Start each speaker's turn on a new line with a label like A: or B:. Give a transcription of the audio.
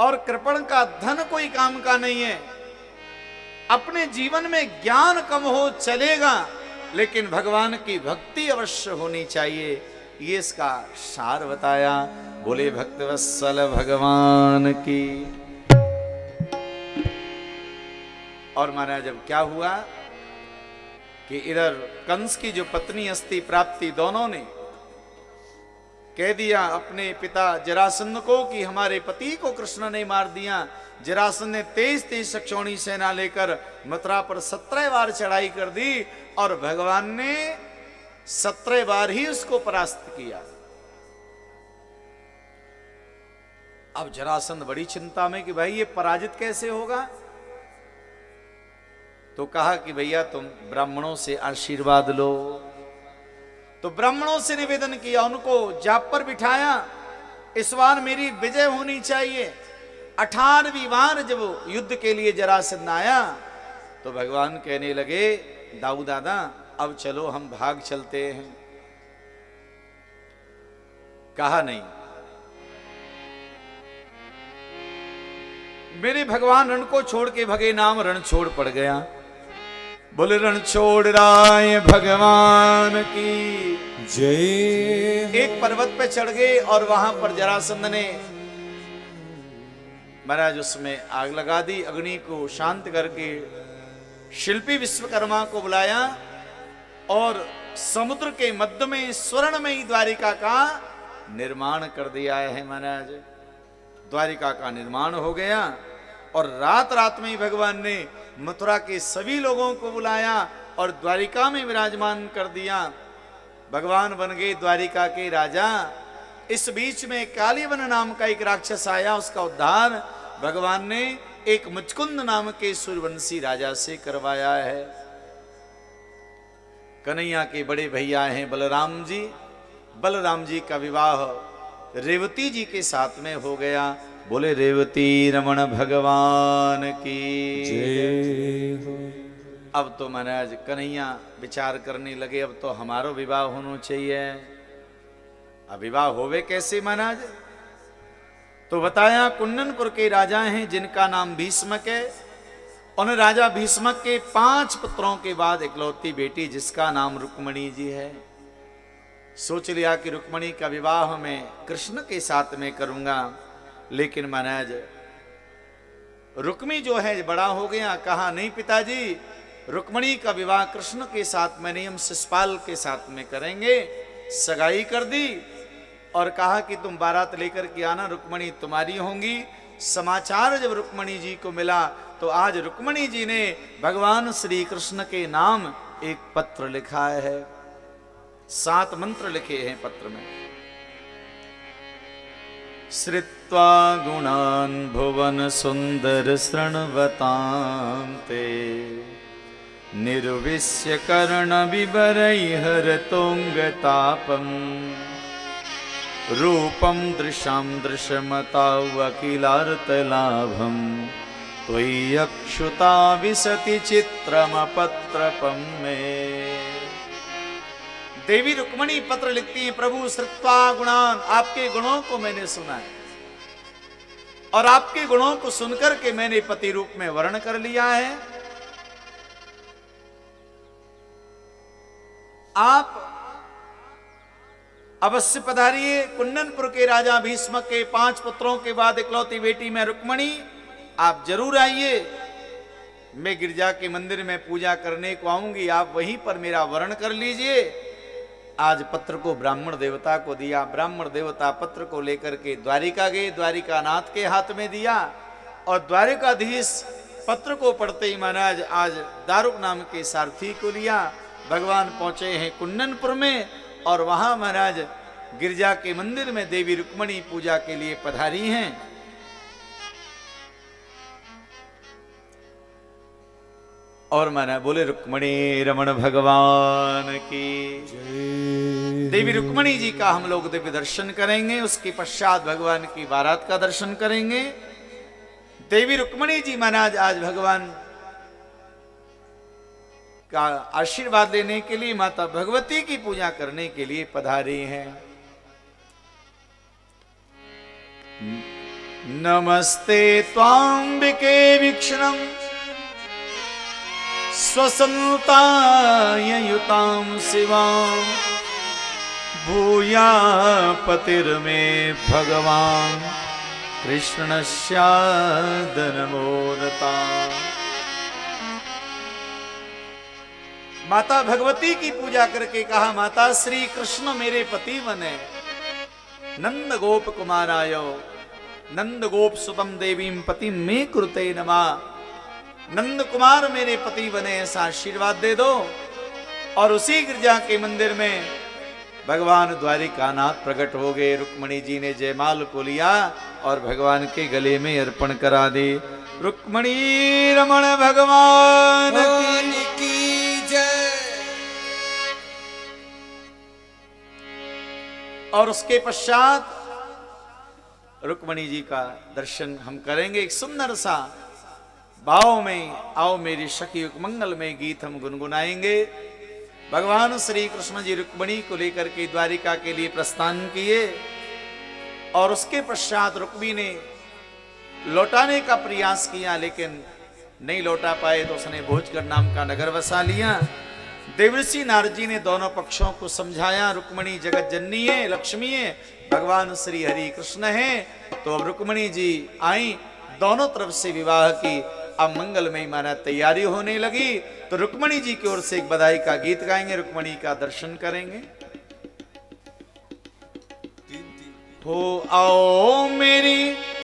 A: और कृपण का धन कोई काम का नहीं है। अपने जीवन में ज्ञान कम हो चलेगा, लेकिन भगवान की भक्ति अवश्य होनी चाहिए। ये इसका सार बताया। बोले भक्तवत्सल भगवान की। और महाराज जब क्या हुआ कि इधर कंस की जो पत्नी अस्ति प्राप्ति, दोनों ने कह दिया अपने पिता जरासंध को कि हमारे पति को कृष्ण ने मार दिया। जरासंध ने 23 सक्षौणी सेना लेकर मथुरा पर 17 बार चढ़ाई कर दी और भगवान ने 17 बार ही उसको परास्त किया। अब जरासंध बड़ी चिंता में कि भाई ये पराजित कैसे होगा। तो कहा कि भैया तुम ब्राह्मणों से आशीर्वाद लो। तो ब्राह्मणों से निवेदन किया, उनको जाप पर बिठाया, इस बार मेरी विजय होनी चाहिए। 18वीं बार जब वो युद्ध के लिए जरासंध आया तो भगवान कहने लगे, दाऊ दादा अब चलो हम भाग चलते हैं। कहा नहीं, मेरे भगवान रण को छोड़ के भगे नाम रण छोड़ पड़ गया। बोले रण छोड़ राय भगवान की
B: जय।
A: एक पर्वत पे चढ़ गए और वहां पर जरासंध ने महाराज उसमें आग लगा दी। अग्नि को शांत करके शिल्पी विश्वकर्मा को बुलाया और समुद्र के मध्य में स्वर्णमयी द्वारिका का निर्माण कर दिया है। महाराज द्वारिका का निर्माण हो गया और रात रात में ही भगवान ने मथुरा के सभी लोगों को बुलाया और द्वारिका में विराजमान कर दिया। भगवान बन गए द्वारिका के राजा। इस बीच में कालीवन नाम का एक राक्षस आया, उसका उद्धार भगवान ने एक मुचकुंद नाम के सूर्यवंशी राजा से करवाया है। कन्हैया के बड़े भैया हैं बलराम जी। बलराम जी का विवाह रेवती जी के साथ में हो गया। बोले रेवती रमण भगवान की
B: जय हो।
A: अब तो महाराज कन्हैया विचार करने लगे, अब तो हमारा विवाह होना चाहिए। अब विवाह होवे कैसे महाराज। तो बताया कुंदनपुर के राजा हैं जिनका नाम भीष्मक है। उन राजा भीष्मक के 5 पुत्रों के बाद इकलौती बेटी जिसका नाम रुक्मणी जी है। सोच लिया कि रुक्मणी का विवाह मैं कृष्ण के साथ में करूंगा, लेकिन महाराज रुक्मी जो है बड़ा हो गया। कहा नहीं पिताजी, रुक्मणी का विवाह कृष्ण के साथ में नहीं, हम शिशुपाल के साथ में करेंगे। सगाई कर दी और कहा कि तुम बारात लेकर के आना, रुक्मणी तुम्हारी होंगी। समाचार जब रुक्मणी जी को मिला तो आज रुक्मणी जी ने भगवान श्री कृष्ण के नाम एक पत्र लिखा है। 7 मंत्र लिखे हैं पत्र में। श्रुत्वा गुणान् भुवन सुंदर शृण्वतान्ते निर्विश्य कर्ण विवरैर्हरतोऽङ्गतापम् रूपं दृशां दृशमतावकिलार्तलाभं त्वय्यक्षुता विशति चित्रमपत्रपं मे। देवी रुक्मणी पत्र लिखती हैं, प्रभु श्रुत्वा गुणान, आपके गुणों को मैंने सुना है और आपके गुणों को सुनकर के मैंने पति रूप में वर्ण कर लिया है। आप अवश्य पधारिए। कुंदनपुर के राजा भीष्मक के 5 पुत्रों के बाद इकलौती बेटी में रुक्मणी, आप जरूर आइए। मैं गिरजा के मंदिर में पूजा करने को आऊंगी, आप वहीं पर मेरा वर्ण कर लीजिए। आज पत्र को ब्राह्मण देवता को दिया। ब्राह्मण देवता पत्र को लेकर के द्वारिका गए, द्वारिका नाथ के हाथ में दिया और द्वारिकाधीश पत्र को पढ़ते ही महाराज आज दारुक नाम के सारथी को लिया। भगवान पहुंचे हैं कुंदनपुर में और वहां महाराज गिरजा के मंदिर में देवी रुक्मणी पूजा के लिए पधारी हैं। और मैंने बोले रुक्मणी रमण भगवान की
B: जय।
A: देवी रुक्मणी जी का हम लोग दिव्य दर्शन करेंगे, उसके पश्चात भगवान की बारात का दर्शन करेंगे। देवी रुक्मणी जी महाराज आज भगवान का आशीर्वाद लेने के लिए, माता भगवती की पूजा करने के लिए पधारी हैं। नमस्ते त्वाम्बिके वीक्षणम् स्वसन्ताय युतां शिवां भूया पतिर्मे भगवान् कृष्णस्यादनमोदता। माता भगवती की पूजा करके कहा, माता श्री कृष्ण मेरे पति बने। नंद गोप कुमारायो नंद गोप सुतम देवीं पति में कृते नमा। नंद कुमार मेरे पति बने, ऐसा आशीर्वाद दे दो। और उसी गिरजा के मंदिर में भगवान द्वारिकानाथ प्रकट हो गए। रुक्मणी जी ने जयमाल को लिया और भगवान के गले में अर्पण करा दी। रुक्मणी रमण भगवान की
B: जय।
A: और उसके पश्चात रुक्मणी जी का दर्शन हम करेंगे। एक सुंदर सा भाव में आओ मेरी सखी मंगल में गीत हम गुनगुनाएंगे। भगवान श्री कृष्ण जी रुक्मणी को लेकर के द्वारिका के लिए प्रस्थान किए और उसके पश्चात रुक्मी ने लौटाने का प्रयास किया, लेकिन नहीं लौटा पाए तो उसने भोजगढ़ नाम का नगर बसा लिया। देवर्षि नारद जी ने दोनों पक्षों को समझाया, रुक्मणी जगत जननी है, लक्ष्मी है, भगवान श्री हरि कृष्ण है। तो अब रुक्मणी जी आई, दोनों तरफ से विवाह की अब मंगलमय माना तैयारी होने लगी। तो रुक्मणी जी की ओर से एक बधाई का गीत गाएंगे, रुक्मणी का दर्शन करेंगे। हो आओ मेरी